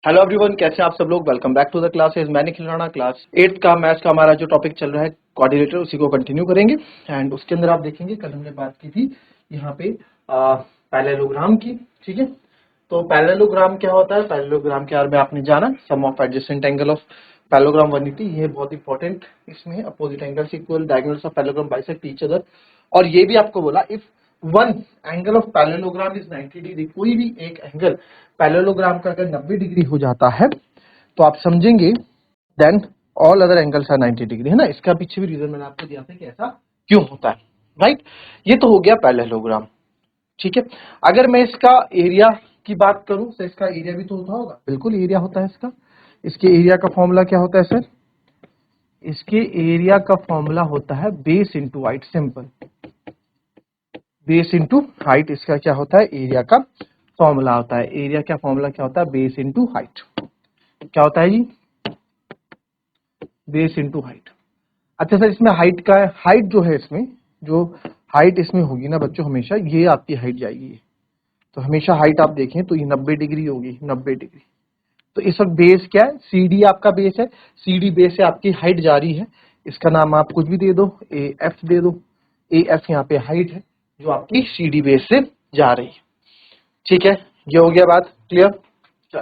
Hello everyone, कैसे हैं आप सब लोग। Welcome back to the classes. मैंने खिलराना क्लास 8th का मैथ्स का हमारा जो टॉपिक चल रहा है कोऑर्डिनेटर, उसी को कंटिन्यू करेंगे। एंड उसके अंदर आप देखेंगे कल हमने बात की थी यहाँ पे पैरेललोग्राम की। ठीक है, तो पैरेललोग्राम क्या होता है, पैरेललोग्राम के बारे में आपने जाना, sum of adjacent angle of parallelogram 180, ये बहुत इंपॉर्टेंट इसमें। Opposite angles equal, diagonals of parallelogram bisect each other. और ये भी आपको बोला if one angle of parallelogram is 90 degree, कोई भी एक एंगल पैरेललोग्राम का अगर 90 डिग्री हो जाता है तो आप समझेंगे then all other angles are 90 degree, है ना। इसका पीछे भी रीजन मैंने आपको दिया था कि ऐसा क्यों होता है, राइट। ये तो हो गया पैरेललोग्राम। ठीक है, अगर मैं इसका एरिया की बात करूं तो इसका एरिया भी तो होता होगा, बिल्कुल एरिया होता है इसका। इसके एरिया का फॉर्मूला क्या होता है सर? इसके एरिया का फॉर्मूला होता है base into height, simple. Base into height इसका क्या होता है, एरिया का फॉर्मूला होता है। एरिया का फॉर्मूला क्या होता है? Base into height. क्या होता है जी? Base into height. अच्छा सर, इसमें हाइट का है, हाइट जो है इसमें, जो हाइट इसमें होगी ना बच्चों, हमेशा ये आपकी हाइट जाएगी। तो हमेशा हाइट आप देखें तो ये 90 डिग्री होगी, 90 डिग्री। तो इस वक्त बेस क्या है? सी डी आपका बेस है। सी डी बेस से आपकी हाइट जा रही है, इसका नाम आप कुछ भी दे दो, ए एफ दे दो। ए एफ यहाँ पे हाइट है जो आपकी सी डी बेस से जा रही है। ठीक है, ये हो गया बात क्लियर। चलो,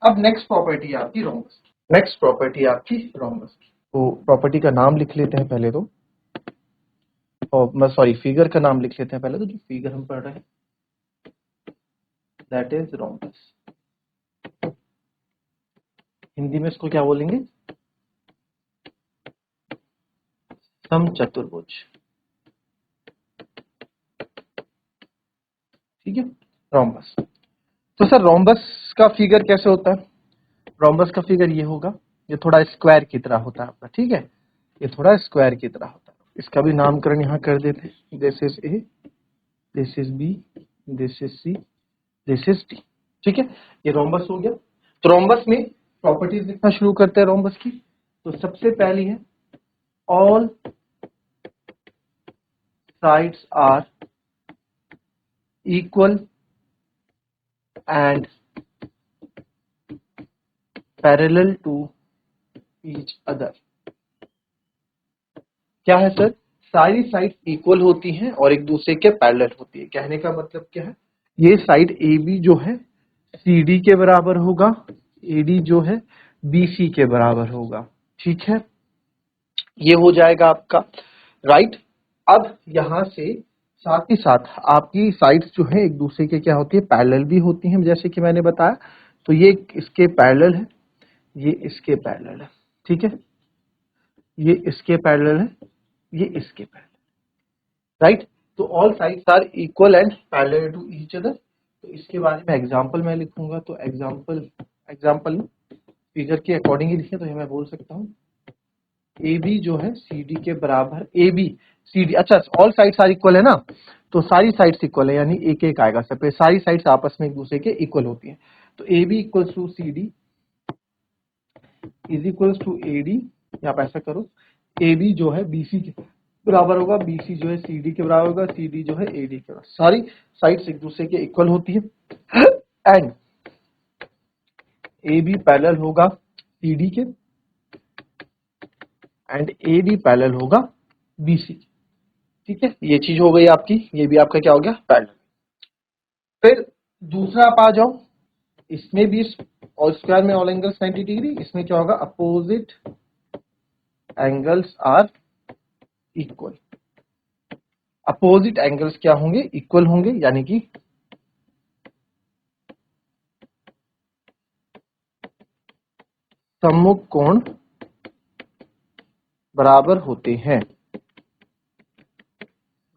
अब नेक्स्ट प्रॉपर्टी है आपकी रोम्बस। नेक्स्ट प्रॉपर्टी है आपकी रोम्बस। तो प्रॉपर्टी का नाम लिख लेते हैं पहले तो, और सॉरी फिगर का नाम लिख लेते हैं पहले तो। जो फिगर हम पढ़ रहे हैं दैट इज रोम्बस। हिंदी में इसको क्या बोलेंगे? समचतुर्भुज। ठीक है, रोम्बस। तो सर रोम्बस का फिगर कैसे होता है? रोम्बस का फिगर ये होगा, ये थोड़ा स्क्वायर की तरह होता है आपका। ठीक है, ये थोड़ा स्क्वायर की तरह होता है। इसका भी नामकरण यहाँ कर देते हैं, this is A, this is B, this is C, this is D. ठीक है, ये रोम्बस हो गया। तो रोम्बस में प्रॉपर्टीज लिखना शुरू करते हैं रोम्बस की। तो सबसे पहली है all sides are equal and parallel to each other. क्या है सर? सारी साइड इक्वल होती हैं और एक दूसरे के पैरेलल होती है। कहने का मतलब क्या है? ये साइड ए बी जो है सी डी के बराबर होगा, ए डी जो है बी सी के बराबर होगा। ठीक है, ये हो जाएगा आपका, राइट। अब यहां से साथ ही साथ आपकी साइड्स जो है एक दूसरे के क्या होती है, पैरेलल भी होती हैं, जैसे कि मैंने बताया। तो ये इसके पैरेलल है, ये इसके पैरेलल है। ठीक है, ये इसके पैरेलल है, ये इसके पैरेलल, राइट। तो all sides are equal and parallel to each other. तो इसके बारे में एग्जांपल मैं लिखूंगा, तो एग्जांपल फिगर के अकॉर्डिंग ही लिखे तो ये मैं बोल सकता हूँ ए बी जो है सी डी के बराबर, ए बी सी डी। अच्छा, ऑल साइड्स आर इक्वल है ना, तो सारी साइड्स इक्वल है, यानी एक एक आएगा सब पे, सारी साइड्स आपस में एक दूसरे के इक्वल होती हैं। तो A B equals to C D is equals to A D, या आप ऐसा करो ए बी जो है बी सी के बराबर होगा, बी सी जो है सी डी के बराबर होगा, सी डी जो है ए डी के बराबर। सारी साइड्स एक दूसरे के इक्वल होती है। एंड ए बी पैरेलल होगा सी डी के, एंड ए डी पैरेलल होगा बी सी के। ठीक है, ये चीज हो गई आपकी, ये भी आपका क्या हो गया, पैरेलल। फिर दूसरा आप आ जाओ, इसमें भी और स्क्वायर में ऑल एंगल्स 90 डिग्री, इसमें क्या होगा, opposite angles are equal. Opposite angles क्या होंगे, इक्वल होंगे, यानी कि सम्मुख कोण बराबर होते हैं।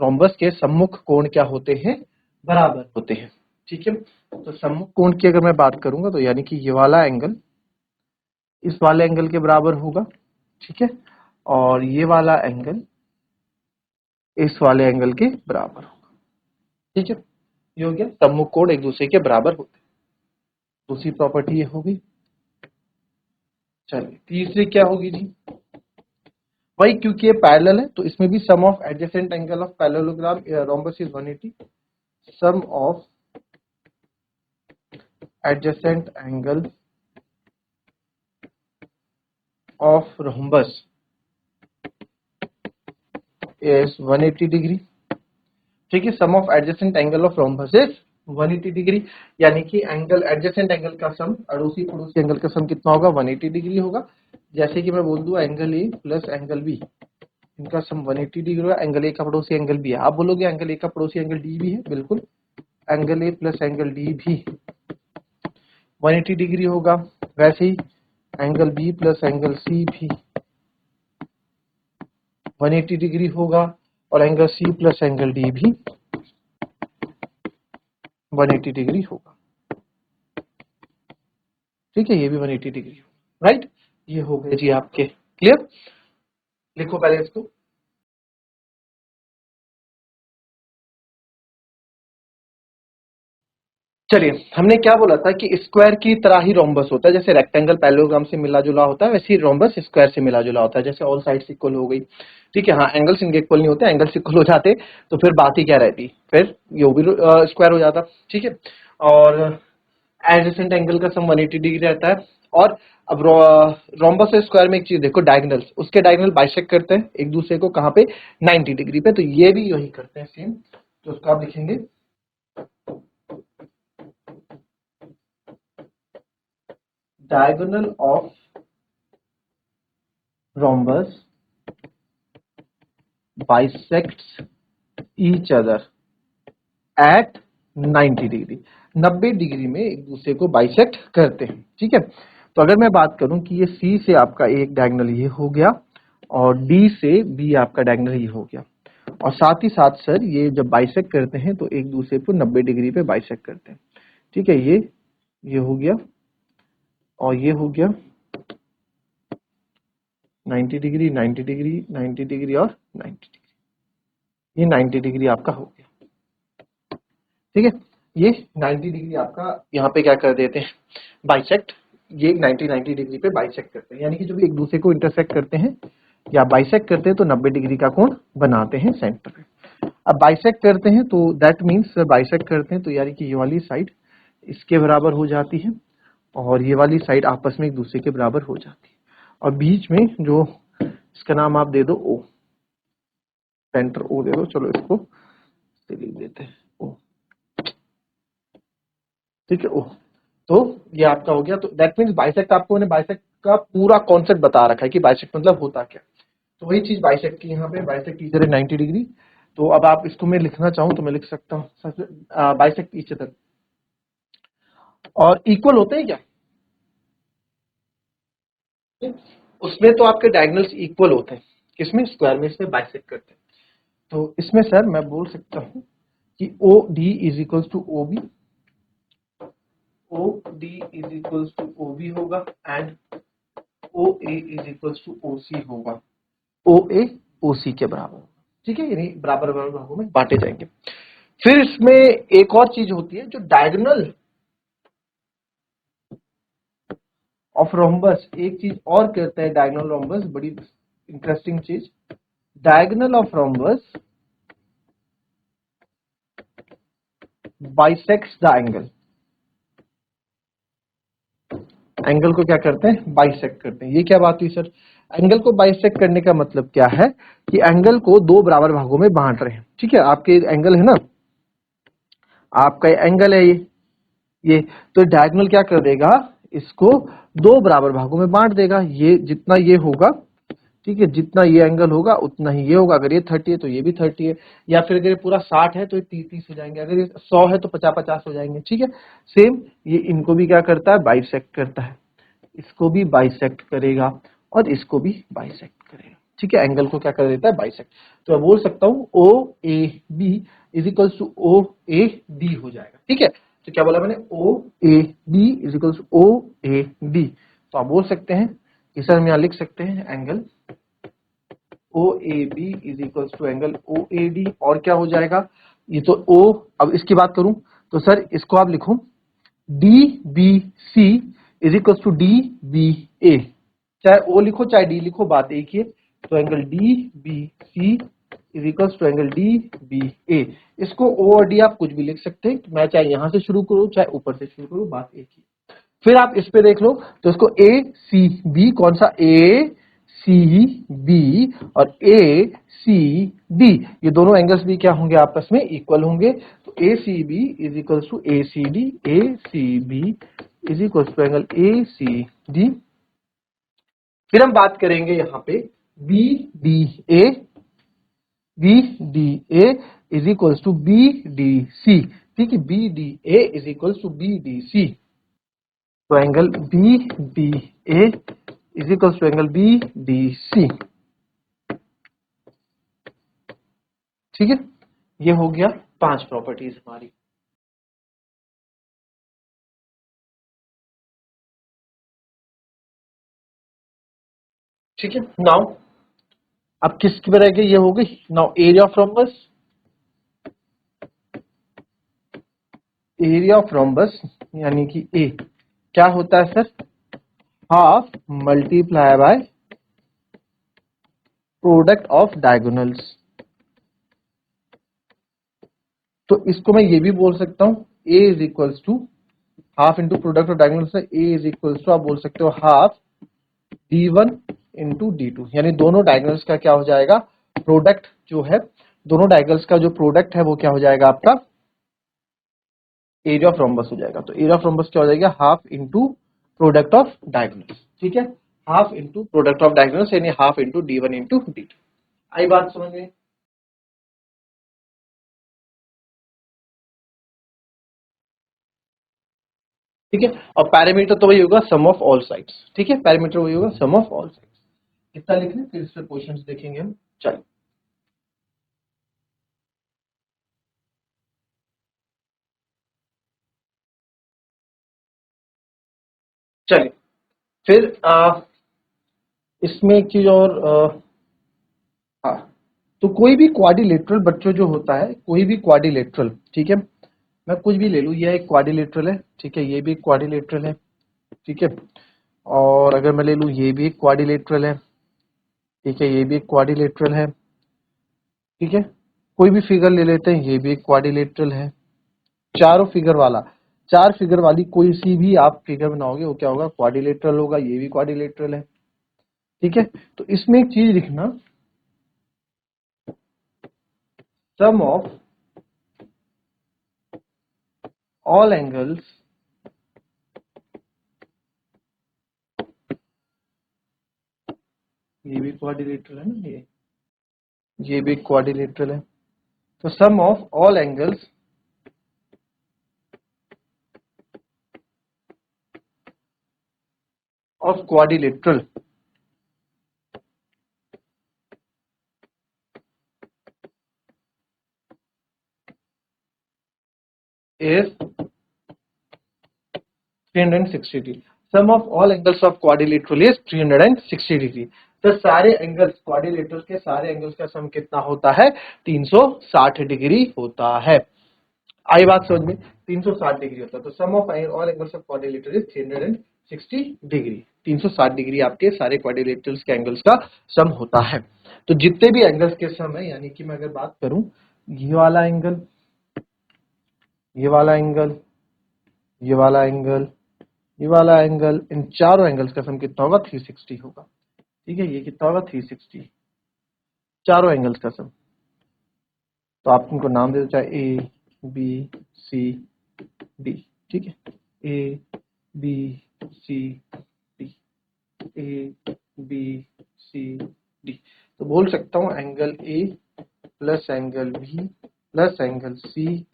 रोम्बस के सम्मुख कोण क्या होते हैं, बराबर होते हैं। ठीक है, तो सम्मुख कोण की अगर मैं बात करूंगा तो यानी कि ये वाला एंगल इस वाले एंगल के बराबर होगा। ठीक है, और ये वाला एंगल इस वाले एंगल के बराबर होगा। ठीक है, ये हो गया, सम्मुख कोण एक दूसरे के बराबर होते हैं। दूसरी प्रॉपर्टी ये होगी। चलिए तीसरी क्या होगी जी? वही, क्योंकि ये पैरेलल है तो इसमें भी sum of adjacent angle of parallelogram rhombus is 180। Sum of adjacent angle of rhombus is 180 degree. ठीक है, sum of adjacent angle of rhombus is 180 degree, यानी कि एंगल एडजेसेंट एंगल का सम, अड़ोसी पड़ोसी एंगल का सम कितना होगा, 180 डिग्री होगा। जैसे कि मैं बोल दूं angle A plus angle B, इनका सम 180 डिग्री होगा। एंगल ए का पड़ोसी एंगल बी है, आप बोलोगे एंगल ए का पड़ोसी एंगल डी भी है, बिल्कुल, angle A plus angle D भी 180 डिग्री होगा। वैसे ही angle B plus angle C भी 180 डिग्री होगा, और angle C plus angle D भी 180 डिग्री होगा। ठीक है, ये भी 180 डिग्री होगा, राइट। ये हो गए जी आपके क्लियर। लिखो पहले इसको। चलिए, हमने क्या बोला था कि स्क्वायर की तरह ही रोम्बस होता है, जैसे रेक्टेंगल पैरेललोग्राम से मिला जुला होता है, वैसे ही रोम्बस स्क्वायर से मिला जुला होता है, जैसे ऑल साइड्स इक्वल हो गई। ठीक है, हाँ, एंगल्स इनके इक्वल नहीं होते, एंगल्स इक्वल हो जाते तो फिर बात ही क्या रहती, फिर ये भी स्क्वायर हो जाता। ठीक है, और एडजेसेंट एंगल का सम 180 डिग्री रहता है। और अब रोम्बस और स्क्वायर में एक चीज देखो, डायगोनल्स, उसके डायगोनल बाइसेक्ट करते हैं एक दूसरे को, कहाँ पे, 90 डिग्री पे, तो ये भी यही करते हैं सेम। तो उसको आप लिखेंगे diagonal of rhombus bisects each other at 90 degree, 90 degree में एक दूसरे को बाइसेक्ट करते हैं। ठीक है, तो अगर मैं बात करूं कि ये C से आपका एक डायगोनल ये हो गया, और D से B आपका डायगोनल ये हो गया, और साथ ही साथ सर ये जब बाइसेक्ट करते हैं तो एक दूसरे को 90 डिग्री पे बाइसेक्ट करते हैं। ठीक है, ये हो गया, और ये हो गया 90 डिग्री, 90 डिग्री, 90 डिग्री और 90 डिग्री, ये 90 डिग्री आपका हो गया। ठीक है, ये 90 डिग्री आपका यहाँ पे क्या कर देते हैं, बाइसेक्ट, ये 90 डिग्री पे बाइसेक्ट करते हैं, यानी कि जब एक दूसरे को इंटरसेक्ट करते हैं या बाइसेक्ट करते हैं तो 90 डिग्री का कोण बनाते हैं सेंटर पे। अब बाइसेक्ट करते हैं तो दैट मीन्स बाइसेक्ट करते हैं तो यानी कि ये वाली साइड इसके बराबर हो जाती है, और ये वाली साइड आपस में एक दूसरे के बराबर हो जाती है, और बीच में जो इसका नाम आप दे दो ओ, सेंटर ओ दे दो, चलो इसको लिख देते हैं ओ। ठीक है, ओ, तो ये आपका हो गया। तो दैट मीन्स बाइसेक्ट, आपको मैंने बाइसेक्ट का पूरा कॉन्सेप्ट बता रखा है कि बाइसेक्ट मतलब होता क्या। तो वही चीज बाइसेक्ट की यहाँ पे, बाइसेक्ट टीचर है 90 डिग्री। तो अब आप इसको मैं लिखना चाहूँ तो मैं लिख सकता हूँ, बाइसेक्ट टीचर और इक्वल होते हैं क्या, उसमें तो आपके डायगोनल्स इक्वल होते हैं, किसमें, स्क्वायर में, इसमें बाइसेक्ट करते हैं। तो इसमें सर मैं बोल सकता हूँ कि O D is equals to O B, O D is equals to O B होगा, and O A is equals to O C होगा, ओ ए ओ सी के बराबर होगा। ठीक है, यानी बराबर बराबर भागों में बांटे जाएंगे। फिर इसमें एक और चीज होती है, जो डायगोनल ऑफ रोम्बस, एक चीज और करता है डायगोनल रोम्बस, बड़ी इंटरेस्टिंग चीज, diagonal of rhombus bisects the angle, angle को क्या करते हैं, बाइसेक्ट करते हैं। ये क्या बात हुई सर, एंगल को बाइसेक्ट करने का मतलब क्या है कि एंगल को दो बराबर भागों में बांट रहे हैं। ठीक है, आपके एंगल है ना, आपका एंगल है ये, तो डायगोनल क्या कर देगा, इसको दो बराबर भागों में बांट देगा। ये जितना ये होगा, ठीक है, जितना ये एंगल होगा उतना ही ये होगा। अगर ये 30 है तो ये भी 30 है, या फिर अगर ये पूरा 60 है तो ये 30 हो जाएंगे, अगर ये 100 है तो 50 हो जाएंगे। ठीक है, सेम ये इनको भी क्या करता है, बाइसेक्ट करता है, इसको भी बाइसेक्ट करेगा और इसको भी बाइसेक्ट करेगा। ठीक है, एंगल को क्या कर देता है, बाइसेक्ट। तो मैं बोल सकता हूं O A B is equals to O A D हो जाएगा। ठीक है, तो क्या बोला मैंने, O A B is equals to O A D. तो आप बोल सकते हैं कि सर हम यहां लिख सकते हैं angle O A B is equals to angle O A D, और क्या हो जाएगा, ये तो ओ, अब इसकी बात करूं तो सर इसको आप लिखो D B C is equal to D B A, चाहे ओ लिखो चाहे डी लिखो, बात एक ही है। तो angle D B C is equal to angle D B A, इसको ओ और डी आप कुछ भी लिख सकते हैं, मैं चाहे यहां से शुरू करूं चाहे ऊपर से शुरू करूं, बात एक ही। फिर आप इस पे देख लो तो इसको ए सी बी, कौन सा ए सी बी और ए सी डी, ये दोनों एंगल्स भी क्या होंगे आपस में इक्वल होंगे। तो A C B is equals to A C D, A C B is equals to angle A C D. फिर हम बात करेंगे यहां पे B D A, B D A is equals to B D C, ठीक है, B D A is equals to B D C. तो angle B D A is equals to angle B D C, ठीक है। ये हो गया 5 properties हमारी। ठीक है, नाउ अब किसकी पर गई, ये हो गई। Now area of rhombus, area of rhombus यानी कि ए क्या होता है sir, half multiply by product of diagonals. तो इसको मैं ये भी बोल सकता हूं A is equals to half into product of diagonals, A is equals to आप बोल सकते हो हाफ d1 इंटू d2, यानी दोनों डायगोनल्स का क्या हो जाएगा, प्रोडक्ट जो है, दोनों डायगोनल्स का जो प्रोडक्ट है वो क्या हो जाएगा आपका एरिया ऑफ रोम्बस हो जाएगा। तो एरिया ऑफ रोम्बस क्या हो जाएगा, half into product of diagonals, ठीक है, half into product of diagonals यानी half into d1 into d2। आई बात समझ में। ठीक है, और पैरामीटर तो वही होगा सम ऑफ ऑल साइड्स, ठीक है, पैरामीटर वही होगा सम ऑफ ऑल साइड्स। कितना लिखना, फिर इस पे क्वेश्चंस देखेंगे हम। चलिए चलिए फिर इसमें एक चीज और हाँ, तो कोई भी क्वाड्रिलेटरल बच्चों जो होता है, कोई भी क्वाड्रिलेटरल, ठीक है, मैं कुछ भी ले लूं, ये एक क्वाड्रिलेटरल है, ठीक है, ये भी एक क्वाड्रिलेटरल है, ठीक है, और अगर मैं ले लूं ये भी एक क्वाड्रिलेटरल है, ठीक है, ये भी एक क्वाड्रिलेटरल है, ठीक है, कोई भी फिगर ले लेते हैं, ये भी एक क्वाड्रिलेटरल है, चारों फिगर वाला, 4 फिगर वाली कोई सी भी आप फिगर बनाओगे वो क्या होगा, क्वाड्रिलेटरल होगा, ये भी क्वाड्रिलेटरल है, ठीक है। तो इसमें एक चीज लिखना, सम ऑफ ऑल एंगल्स ये भी क्वाड्रिलेटरल है ना, ये भी क्वाड्रिलेटरल है। तो sum of all angles of quadrilateral is 360 degree. Sum of all angles of quadrilateral is 360 degree. तो सारे एंगल्स क्वाड्रिलेटरल के सारे एंगल्स का सम कितना होता है, 360 डिग्री होता है। आई बात समझ में, 360 डिग्री होता है। तो sum of all angles of quadrilateral is 360 degree, 360 degree आपके सारे क्वाड्रिलेटरल्स के एंगल्स का सम होता है। तो जितने भी एंगल्स के सम है, यानी कि मैं अगर बात करूं ये वाला एंगल, ये वाला एंगल, ये वाला एंगल, ये वाला एंगल, इन चारों एंगल्स का सम कितना होगा, 360 होगा, ठीक है, ये कितना होगा 360, चारों एंगल्स का सम। तो आप इनको नाम दे दो, चाहे ए बी सी डी, ठीक है, A B C D, A B C D. तो बोल सकता हूं angle A plus angle B plus angle C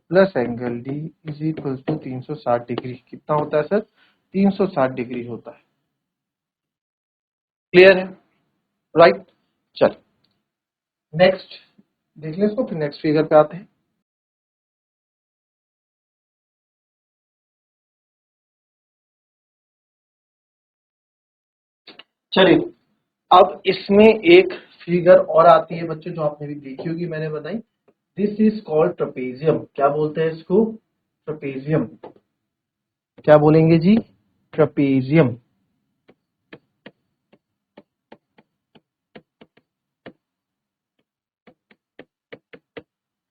plus angle D is equal to 360 degree. कितना होता है सर, 360 डिग्री होता है। क्लियर है, राइट। चल नेक्स्ट देख लें इसको, फिर नेक्स्ट फिगर पे आते हैं। चलिए अब इसमें एक फिगर और आती है बच्चों जो आपने भी देखी होगी, मैंने बताई, दिस इज कॉल्ड ट्रपेजियम। क्या बोलते हैं इसको, ट्रपेजियम। क्या बोलेंगे जी, ट्रपेजियम,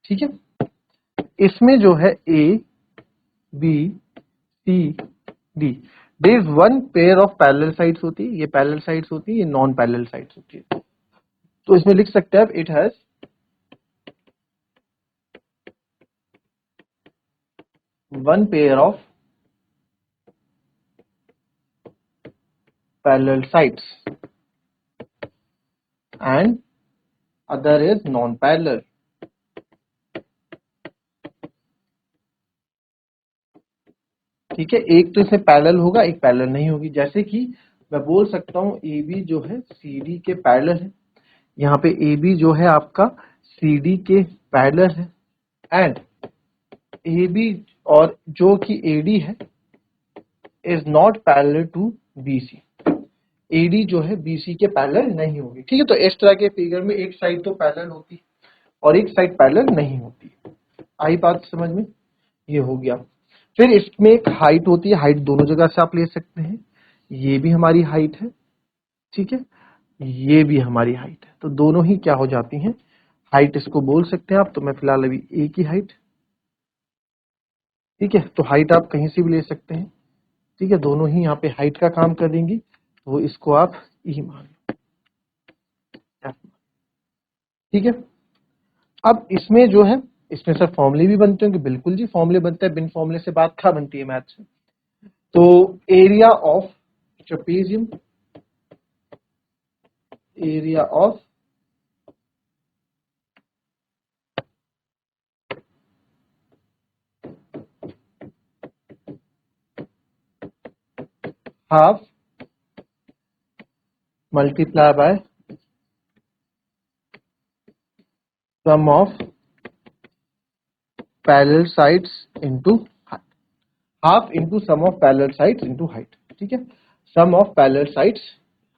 ठीक है। इसमें जो है A B C D, there is one pair of parallel sides होती है, ये पैरेलल साइड्स होती है, ये नॉन पैरेलल साइड्स होती है। तो इसमें लिख सकते हैं आप it has one pair of parallel sides and other is non parallel. ठीक है, एक तो इसमें पैरेलल होगा, एक पैरेलल नहीं होगी। जैसे कि मैं बोल सकता हूं ए बी जो है सी डी के पैरेलल है, यहाँ पे ए बी जो है आपका सी डी के पैरेलल है, एंड ए बी और जो कि ए डी है is not parallel to B C, A D जो है बी सी के पैरेलल नहीं होगी। ठीक है, तो इस तरह के फिगर में एक साइड तो पैरेलल होती है और एक साइड पैरेलल नहीं होती। आई बात समझ में? ये हो गया। फिर इसमें एक हाइट होती है, हाइट दोनों जगह से आप ले सकते हैं, ये भी हमारी हाइट है, ठीक है, ये भी हमारी हाइट है, तो दोनों ही क्या हो जाती हैं, हाइट इसको बोल सकते हैं आप। तो मैं फिलहाल अभी ए की हाइट, ठीक है, तो हाइट आप कहीं से भी ले सकते हैं, ठीक है, दोनों ही यहाँ पे हाइट का काम कर देंगी, तो इसको आप ई मान लो, ठीक है। अब इसमें जो है, इसमें सर फॉर्मूले भी बनते होंगे, बिल्कुल जी फॉर्मूले बनते हैं, बिन फॉर्मूले से बात क्या बनती है मैथ से। तो area of trapezium, area of half multiply by sum of parallel sides into height, half into sum of parallel sides into height, ठीक है, sum of parallel sides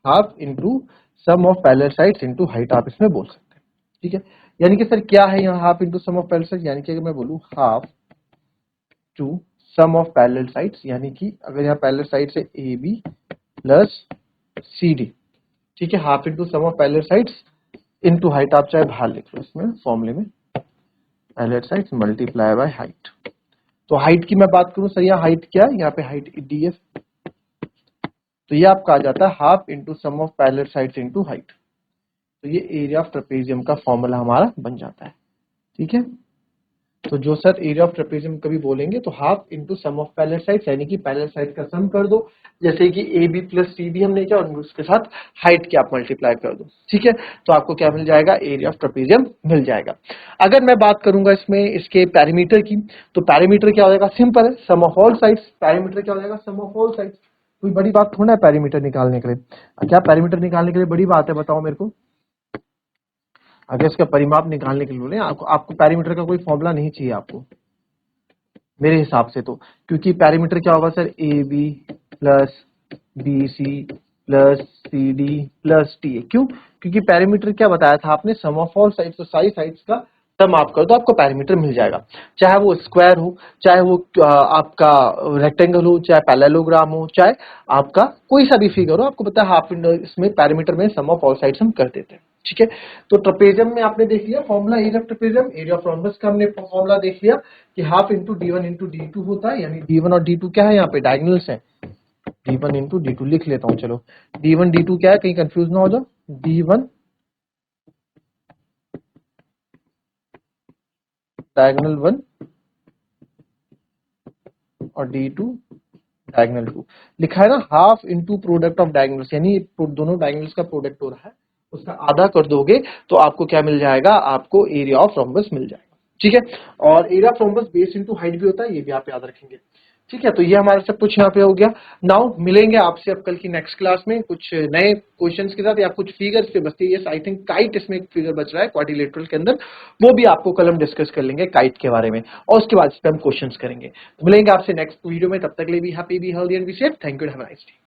half into sum of parallel sides into height आप इसमें बोल सकते हैं, ठीक है। यानी कि सर क्या है यहाँ half into sum of parallel sides, यानी कि अगर मैं बोलूँ half to sum of parallel sides, यानी कि अगर यहाँ पैरेलल साइड से A B plus C D, ठीक है, half into sum of parallel sides into height, आप चाहे बाहर लिख लो इसमें फॉर्मूले में, parallel sides multiply by height. तो हाइट की मैं बात करूं सर, यहाँ हाइट क्या है, यहाँ पे हाइट डी एफ, तो ये आपका आ जाता है half into sum of parallel sides into height. तो ये एरिया ऑफ ट्रेपेजियम का फॉर्मूला हमारा बन जाता है, ठीक है। तो जो सर एरिया ऑफ ट्रेपेजियम कभी बोलेंगे तो half into sum of parallel sides, यानी कि पैरेलल साइड का सम कर दो, जैसे कि A B plus C D हमने किया, और उसके साथ हाइट की आप मल्टीप्लाई कर दो, ठीक है, तो आपको क्या मिल जाएगा, एरिया ऑफ ट्रेपेजियम मिल जाएगा। अगर मैं बात करूंगा इसमें इसके पैरामीटर की, तो पैरामीटर क्या हो जाएगा, सिंपल है, sum of all sides. Parameter क्या हो जाएगा, सम ऑफ ऑल साइड्स। कोई बड़ी बात थोड़ा है पैरामीटर निकालने के लिए, क्या पैरामीटर निकालने के लिए बड़ी बात है, बताओ मेरे को। अगर इसका परिमाप निकालने के लिए बोले, आपको पैरामीटर का कोई फॉर्मूला नहीं चाहिए आपको मेरे हिसाब से, तो क्योंकि पैरामीटर क्या होगा sir, A B plus B C plus C D plus T A. क्यों? क्योंकि पैरामीटर क्या बताया था आपने, सम ऑफ ऑल साइड्स, तो सारी साइड्स का सम आप कर दो, आपको पैरामीटर मिल जाएगा, चाहे वो स्क्वायर हो, चाहे वो आपका रेक्टेंगल हो, चाहे पैरेललोग्राम हो, चाहे आपका कोई सा भी फिगर हो, आपको पता है हाफ इसमें पैरामीटर में सम ऑफ ऑल साइड्स हम कर देते हैं, ठीक है। तो ट्रेपेजियम में आपने देख लिया formula, area of trapezium, area of rhombus का हमने फॉर्मूला देख लिया कि half into D one into D two होता है, यानी डी वन और डी टू क्या है, यहाँ पे डायगोनल्स है, D one into D two लिख लेता हूँ, चलो डी वन डी टू क्या है, कहीं कंफ्यूज ना हो जाओ, डी वन डायगोनल वन और डी टू डायगोनल टू लिखा है ना, half into product of diagonals, यानी दोनों डायगोनल्स का प्रोडक्ट हो रहा है, उसका आधा कर दोगे तो आपको क्या मिल जाएगा, आपको एरिया ऑफ रोम्बस मिल जाएगा, ठीक है। और area of rhombus base into height भी होता है, ये भी आप याद रखेंगे, ठीक है। तो ये हमारा सब कुछ यहाँ पे हो गया। नाउ मिलेंगे आपसे अब कल की नेक्स्ट क्लास में कुछ नए क्वेश्चंस के साथ या कुछ फिगर्स पे बचती है, आई थिंक काइट इसमें एक फिगर बच रहा है क्वाड्रिलेटरल के अंदर, वो भी आपको कल हम डिस्कस कर लेंगे काइट के बारे में, और उसके बाद इस पे हम क्वेश्चंस करेंगे। तो मिलेंगे आपसे नेक्स्ट वीडियो में, तब तक के लिए भी happy, be healthy and be safe. Thank you, have a nice day.